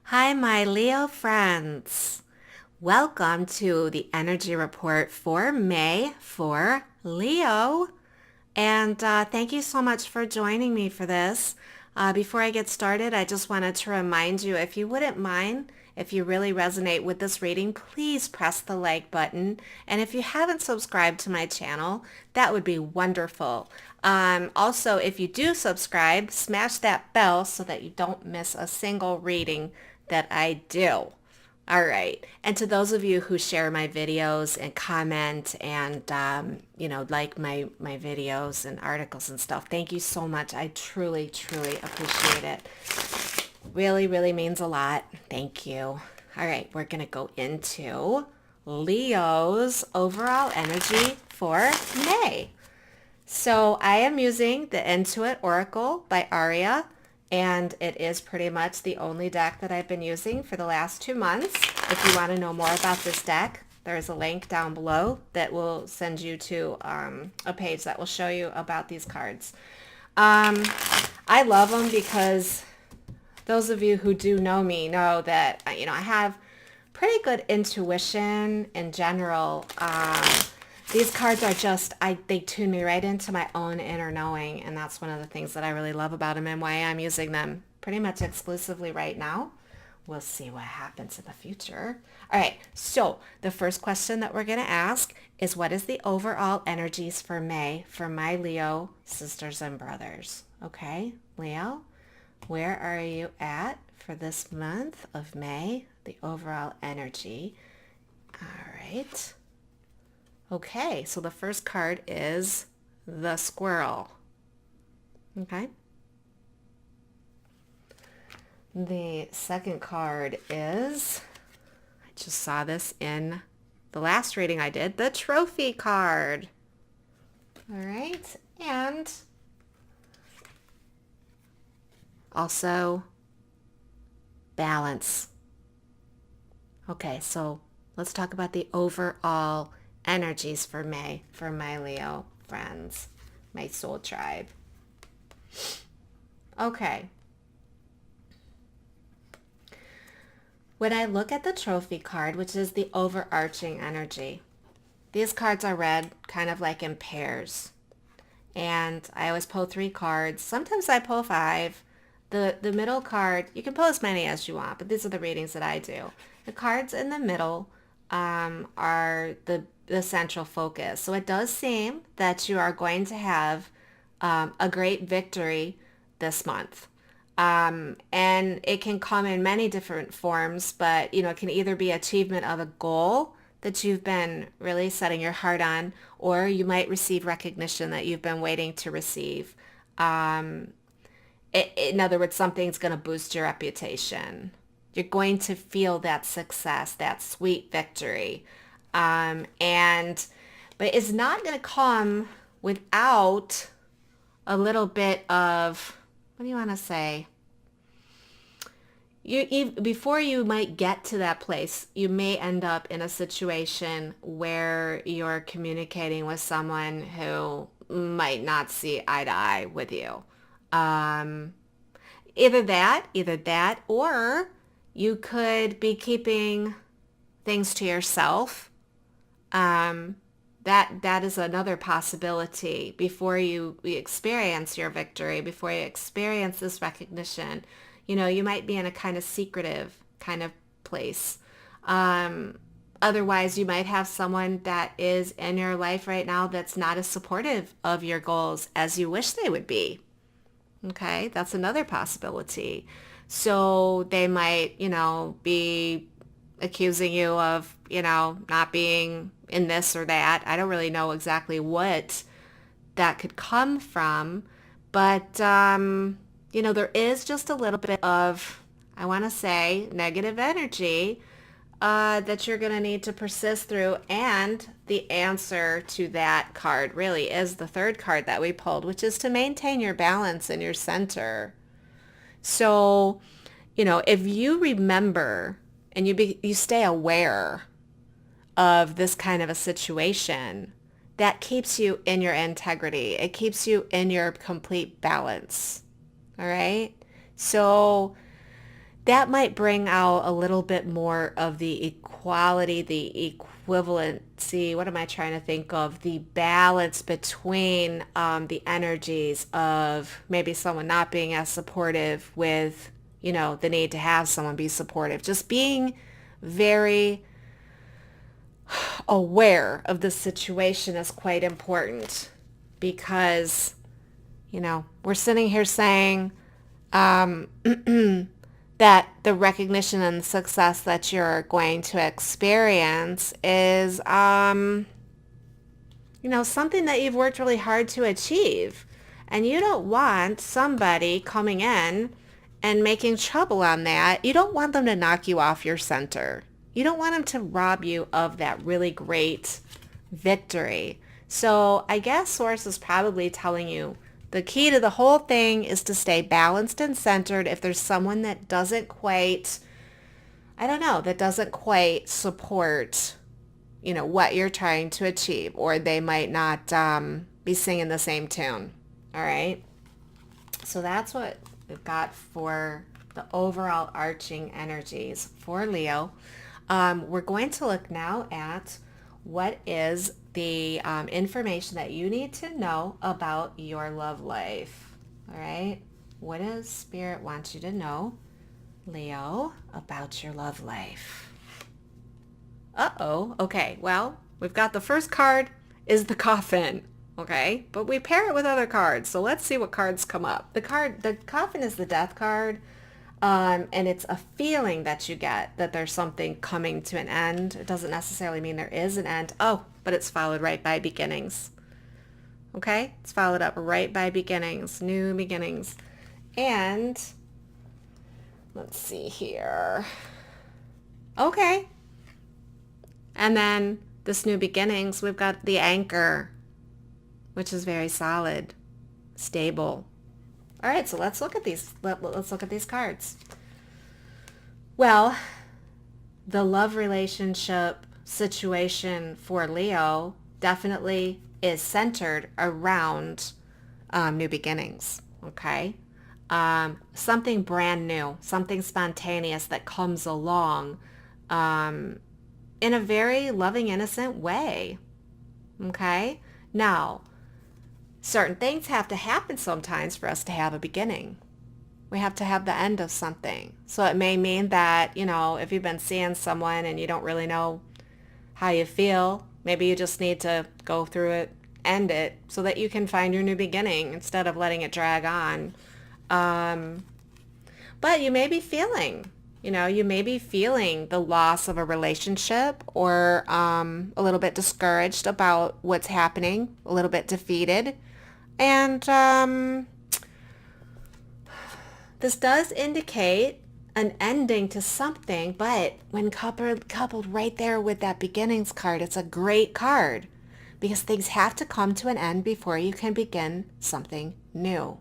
Hi, my Leo friends. Welcome to the energy report for May for Leo. And thank you so much for joining me for this. Before I get started, I just wanted to remind you, if you wouldn't mind, if you really resonate with this reading, please press the like button. And if you haven't subscribed to my channel, that would be wonderful. Also, if you do subscribe, smash that bell so that you don't miss a single reading that I do. All right. And to those of you who share my videos and comment and, like my videos and articles and stuff, thank you so much. I truly, truly appreciate it. Really, really means a lot. Thank you. All right. We're going to go into Leo's overall energy for May. So I am using the Intuit Oracle by Aria, and it is pretty much the only deck that I've been using for the last 2 months. If you want to know more about this deck, there's a link down below that will send you to a page that will show you about these cards. I love them because those of you who do know me know that, I have pretty good intuition in general. These cards are just, they tune me right into my own inner knowing, and that's one of the things that I really love about them and why I'm using them pretty much exclusively right now. We'll see what happens in the future. All right, so the first question that we're going to ask is, what is the overall energies for May for my Leo sisters and brothers? Okay, Leo, where are you at for this month of May? The overall energy. All right. Okay, so the first card is the squirrel. Okay. The second card is, I just saw this in the last reading I did, the trophy card. All right, and also balance. Okay, so let's talk about the overall energies for May for my Leo friends, my soul tribe. Okay. When I look at the trophy card, which is the overarching energy, these cards are read kind of like in pairs. And I always pull 3 cards. Sometimes I pull 5. The middle card, you can pull as many as you want, but these are the readings that I do. The cards in the middle are the central focus. So it does seem that you are going to have a great victory this month. And it can come in many different forms, but it can either be achievement of a goal that you've been really setting your heart on, or you might receive recognition that you've been waiting to receive. In other words, something's going to boost your reputation. You're going to feel that success, that sweet victory. But it's not going to come without a little bit of, what do you want to say? Before you might get to that place, you may end up in a situation where you're communicating with someone who might not see eye to eye with you. Um, either that, or you could be keeping things to yourself. That is another possibility before you experience your victory, before you experience this recognition. You might be in a kind of secretive kind of place. Otherwise, you might have someone that is in your life right now that's not as supportive of your goals as you wish they would be. Okay, that's another possibility. So they might, be accusing you of, not being in this or that. I don't really know exactly what that could come from, but, there is just a little bit of, I want to say, negative energy that you're going to need to persist through. And the answer to that card really is the third card that we pulled, which is to maintain your balance in your center. So, if you remember and you stay aware of this kind of a situation, that keeps you in your integrity. It keeps you in your complete balance. All right? So that might bring out a little bit more of the equality, the equivalency. What am I trying to think of? The balance between the energies of maybe someone not being as supportive with, the need to have someone be supportive. Just being very aware of the situation is quite important because, we're sitting here saying, that the recognition and success that you're going to experience is, something that you've worked really hard to achieve. And you don't want somebody coming in and making trouble on that. You don't want them to knock you off your center. You don't want them to rob you of that really great victory. So I guess Source is probably telling you the key to the whole thing is to stay balanced and centered. If there's someone that doesn't quite, that doesn't quite support, what you're trying to achieve, or they might not be singing the same tune. All right. So that's what we've got for the overall arching energies for Leo. We're going to look now at what is the information that you need to know about your love life. All right. What does Spirit want you to know, Leo, about your love life? Uh-oh. Okay. Well, we've got the first card is the Coffin. Okay. But we pair it with other cards. So let's see what cards come up. The Coffin is the Death card. And it's a feeling that you get that there's something coming to an end. It doesn't necessarily mean there is an end. Oh, but it's followed right by beginnings. Okay? It's followed up right by beginnings, new beginnings. And let's see here. Okay. And then this new beginnings, we've got the Anchor, which is very solid, stable. All right, so let's look at these. Let's look at these cards. Well, the love relationship situation for Leo definitely is centered around new beginnings, okay? Something brand new, something spontaneous that comes along in a very loving, innocent way, okay? Now, certain things have to happen sometimes for us to have a beginning. We have to have the end of something. So it may mean that, if you've been seeing someone and you don't really know how you feel, maybe you just need to go through it, end it, so that you can find your new beginning instead of letting it drag on. But you may be feeling, the loss of a relationship, or a little bit discouraged about what's happening, a little bit defeated. And this does indicate an ending to something, but when coupled right there with that beginnings card, it's a great card because things have to come to an end before you can begin something new.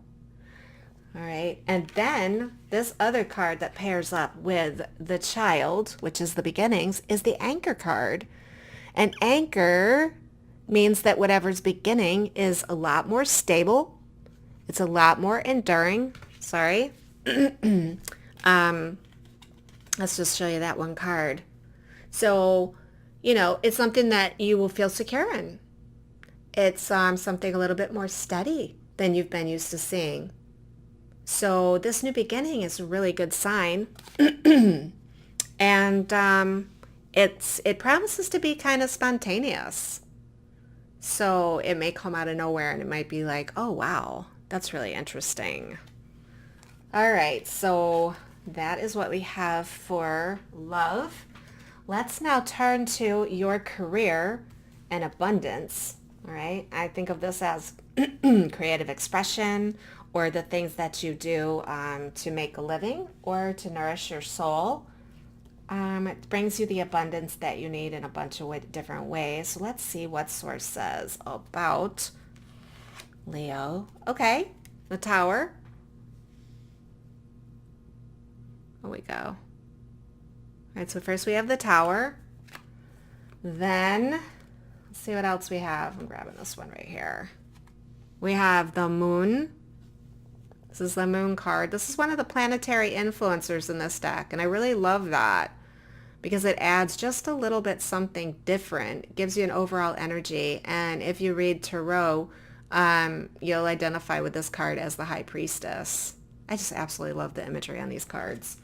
All right. And then this other card that pairs up with the Child, which is the beginnings, is the Anchor card. An anchor means that whatever's beginning is a lot more stable. It's a lot more enduring. Sorry. Let's just show you that one card. So, it's something that you will feel secure in. It's something a little bit more steady than you've been used to seeing. So this new beginning is a really good sign. And it promises to be kind of spontaneous. So it may come out of nowhere and it might be like, oh, wow, that's really interesting. All right, so that is what we have for love. Let's now turn to your career and abundance. All right, I think of this as creative expression, or the things that you do to make a living or to nourish your soul. It brings you the abundance that you need in a bunch of different ways. So let's see what Source says about Leo. Okay, the Tower. There we go. All right, so first we have the Tower. Then, let's see what else we have. I'm grabbing this one right here. We have the Moon. This is the moon card. This is one of the planetary influencers in this deck, and I really love that because it adds just a little bit something different. It gives you an overall energy, and if you read Tarot, you'll identify with this card as the High Priestess. I just absolutely love the imagery on these cards.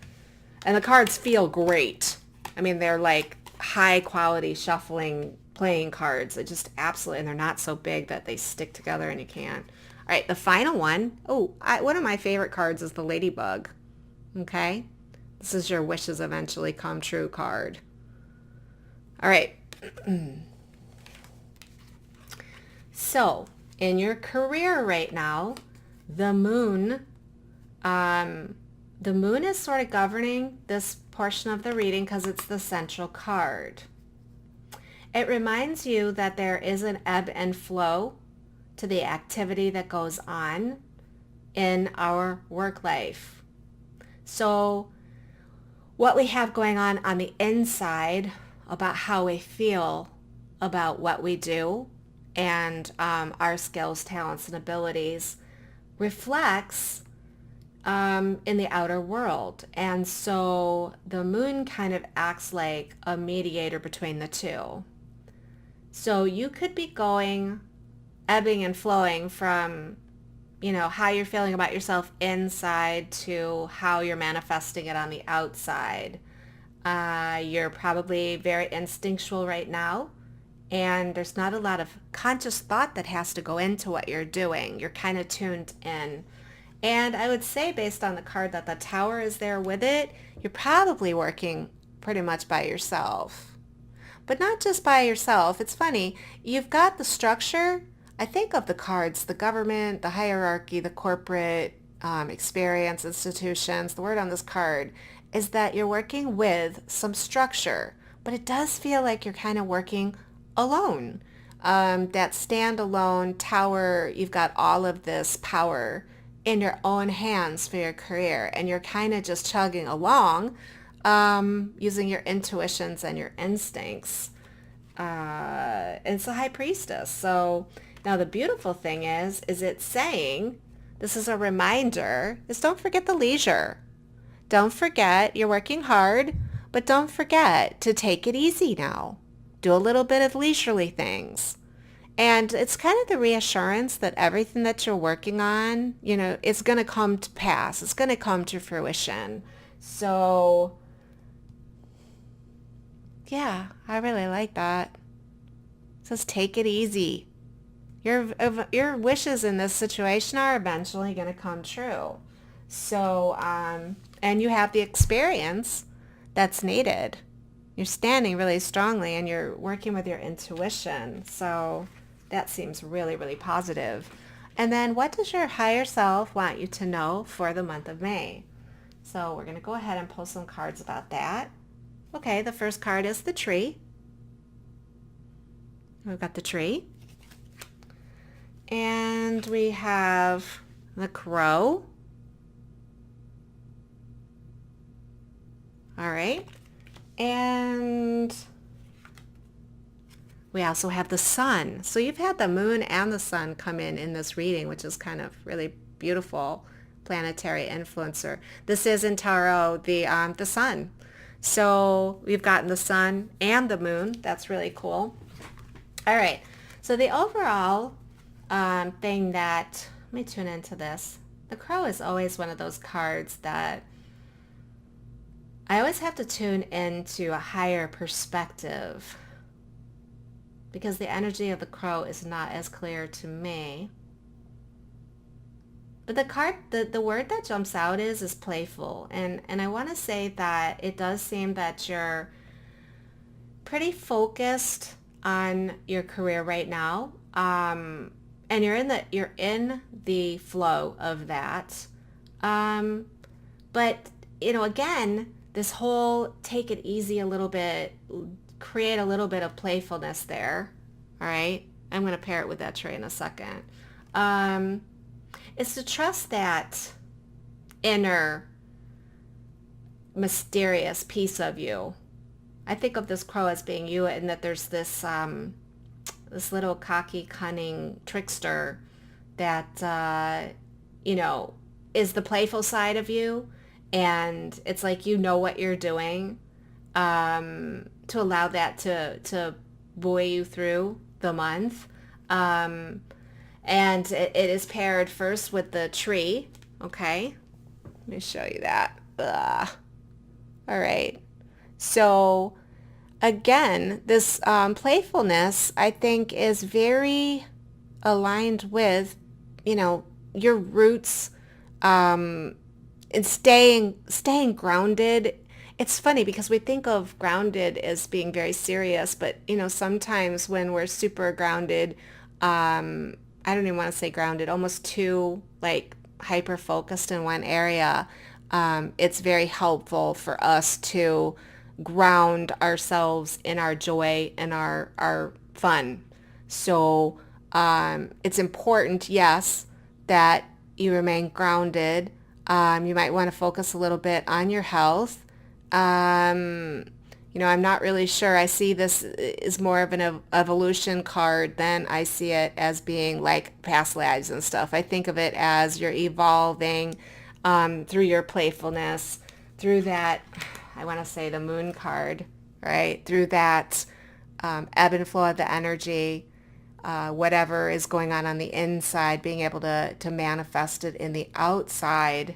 And the cards feel great. I mean, they're like high quality shuffling playing cards. It just absolutely, and they're not so big that they stick together and you can't. All right, the final one. Oh, one of my favorite cards is the Ladybug. Okay. This is your wishes eventually come true card. All right. So in your career right now, the moon is sort of governing this portion of the reading because it's the central card. It reminds you that there is an ebb and flow to the activity that goes on in our work life. So what we have going on the inside about how we feel about what we do and our skills, talents, and abilities reflects in the outer world. And so the moon kind of acts like a mediator between the two. So you could be going ebbing and flowing from, how you're feeling about yourself inside to how you're manifesting it on the outside. You're probably very instinctual right now, and there's not a lot of conscious thought that has to go into what you're doing. You're kind of tuned in. And I would say, based on the card, that the Tower is there with it, you're probably working pretty much by yourself. But not just by yourself. It's funny. You've got the structure. I think of the cards, the government, the hierarchy, the corporate experience, institutions. The word on this card is that you're working with some structure, but it does feel like you're kind of working alone. That standalone tower, you've got all of this power in your own hands for your career, and you're kind of just chugging along using your intuitions and your instincts. It's a High Priestess. So now the beautiful thing is it's saying, this is a reminder, is don't forget the leisure. Don't forget you're working hard, but don't forget to take it easy now. Do a little bit of leisurely things. And it's kind of the reassurance that everything that you're working on, it's going to come to pass. It's going to come to fruition. So, yeah, I really like that. It says take it easy. Your wishes in this situation are eventually going to come true. So, and you have the experience that's needed. You're standing really strongly and you're working with your intuition. So that seems really, really positive. And then what does your higher self want you to know for the month of May? So we're going to go ahead and pull some cards about that. Okay, the first card is the tree. We've got the tree. And we have the crow. All right. And we also have the sun. So you've had the moon and the sun come in this reading, which is kind of really beautiful planetary influencer. This is in Tarot the sun. So we've gotten the sun and the moon. That's really cool. All right. So the overall thing that, let me tune into this. The crow is always one of those cards that I always have to tune into a higher perspective because the energy of the crow is not as clear to me. But the card, the word that jumps out is playful. And I want to say that it does seem that you're pretty focused on your career right now. And you're in the flow of that. But, again, this whole take it easy a little bit, create a little bit of playfulness there. All right. I'm going to pair it with that tray in a second. It's to trust that inner mysterious piece of you. I think of this crow as being you, and that there's this little cocky, cunning trickster that, is the playful side of you, and it's like you know what you're doing, to allow that to buoy you through the month. Um, and it is paired first with the tree. Okay, let me show you that. Ugh. All right. So again, this playfulness, I think, is very aligned with, your roots, um, and staying grounded. It's funny because we think of grounded as being very serious, but sometimes when we're super grounded, I don't even want to say grounded, almost too like hyper focused in one area, it's very helpful for us to ground ourselves in our joy and our fun. So it's important, yes, that you remain grounded. You might want to focus a little bit on your health. Um, I'm not really sure. I see this is more of an evolution card than I see it as being like past lives and stuff. I think of it as you're evolving through your playfulness, through that, I want to say the moon card, right? Through that ebb and flow of the energy, whatever is going on the inside, being able to manifest it in the outside.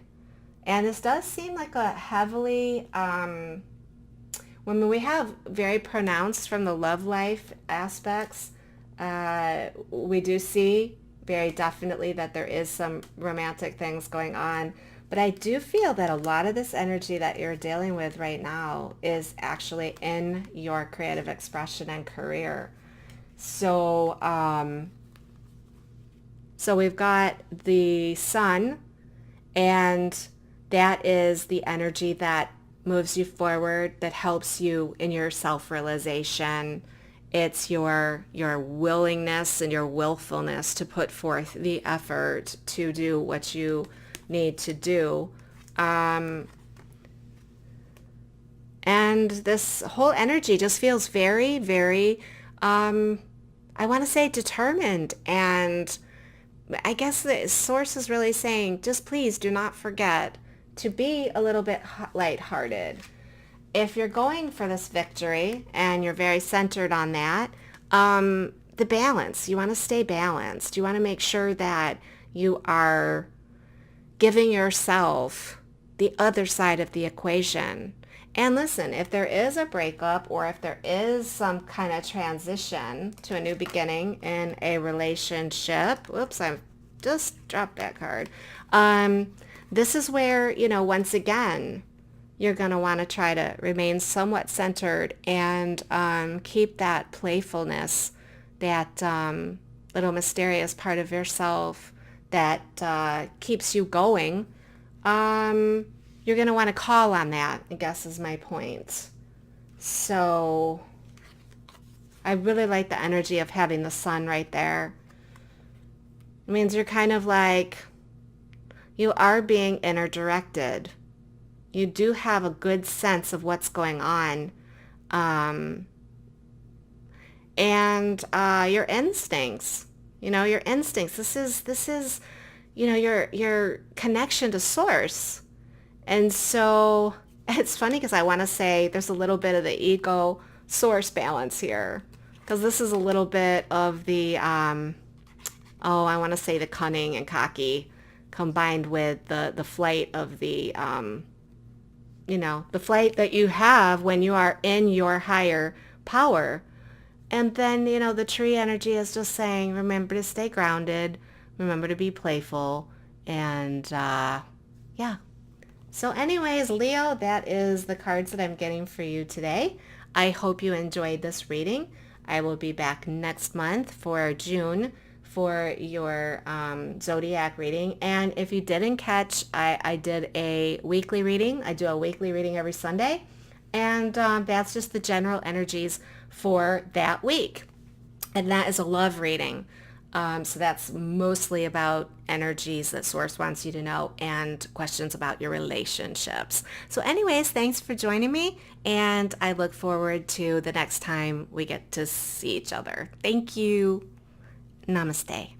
And this does seem like a heavily, when we have very pronounced from the love life aspects, we do see very definitely that there is some romantic things going on. But I do feel that a lot of this energy that you're dealing with right now is actually in your creative expression and career. So, so we've got the sun, and that is the energy that moves you forward, that helps you in your self-realization. It's your willingness and your willfulness to put forth the effort to do what you need to do. And this whole energy just feels very, very, I want to say determined. And I guess the source is really saying, just please do not forget to be a little bit lighthearted. If you're going for this victory and you're very centered on that, the balance, you want to stay balanced. You want to make sure that you are giving yourself the other side of the equation. And listen, if there is a breakup or if there is some kind of transition to a new beginning in a relationship, whoops, I just dropped that card. This is where, once again, you're going to want to try to remain somewhat centered and keep that playfulness, that little mysterious part of yourself that keeps you going. You're going to want to call on that, I guess is my point. So I really like the energy of having the sun right there. It means you're kind of like, you are being inner directed. You do have a good sense of what's going on. And your instincts, your instincts. This is, your connection to source. And so it's funny because I want to say there's a little bit of the ego source balance here, because this is a little bit of the, I want to say the cunning and cocky combined with the flight of the, the flight that you have when you are in your higher power. And then, the tree energy is just saying, remember to stay grounded, remember to be playful, and yeah. So anyways, Leo, that is the cards that I'm getting for you today. I hope you enjoyed this reading. I will be back next month for June for your zodiac reading. And if you didn't catch, I did a weekly reading. I do a weekly reading every Sunday. And that's just the general energies for that week. And that is a love reading. So that's mostly about energies that Source wants you to know and questions about your relationships. So anyways, thanks for joining me, and I look forward to the next time we get to see each other. Thank you. Namaste.